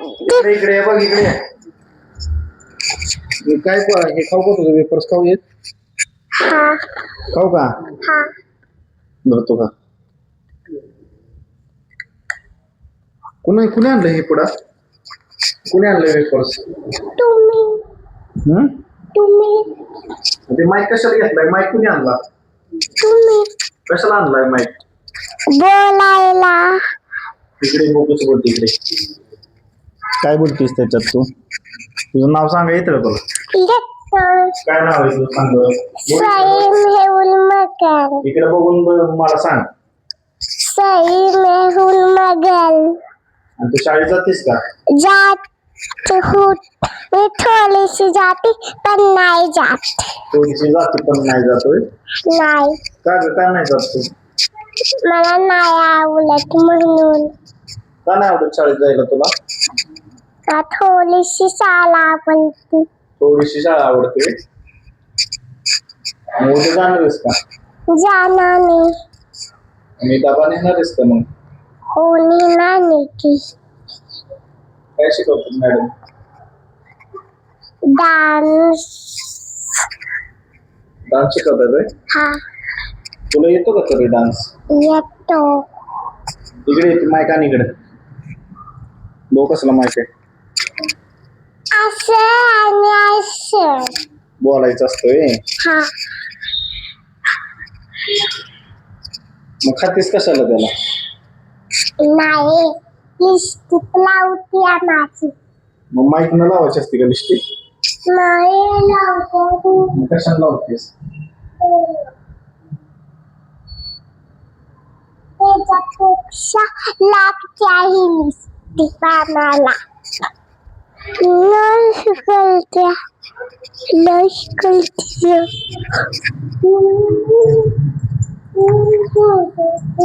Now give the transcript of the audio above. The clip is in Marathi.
इकडे इकडे ये बघ इकडे ये. हे काय हे खाऊ का तुझं वेपर्स खाऊ येत खाऊ का बरं तू का कुणी आणलं हे पुढं कुणी आणलं वेपर्स ते माईक कशाला घेतलाय माईक कुणी आणला कशाला आणलाय माईक बोलायला इकडे बोलतोच बोलते इकडे काय बोलतेस त्याच्यात तू तुझं नाव सांगा येतं का तुला काय नाव आहे तुझं सांग इकडे बघून मला सांग आणि तू शाळेत जातेस का मी थोडीशी जाते पण नाही जात थोडीशी जाते पण नाही जातोय नाही काय नाही जात तू मला नाही आवडत म्हणून का नाही आवडत शाळेत जायला तुला थोडीशी शाळा आवडते थोडीशी शाळा आवडते मग उद्या जाणार आहेस का जाणार नाही आणि डबा नेणार आहेस का मग होणी नाही की काय शिकवतात मॅडम डान्स डान्स शिकवतात हा तुला येतो का तरी डान्स येतो इकडे येते माईक आणि इकडे बघ कसला माईक आहे असं आणि असं बोलायचं असतोय हा मग खातेस कशाला त्याला नाही लिपस्टिक लावते माझी मग माईक न लावायची असते का लिपस्टिक नाही लावते मग कशाला लावतेस त्याच्यापेक्षा लागते आहे लिपस्टिक आणायला लस कळते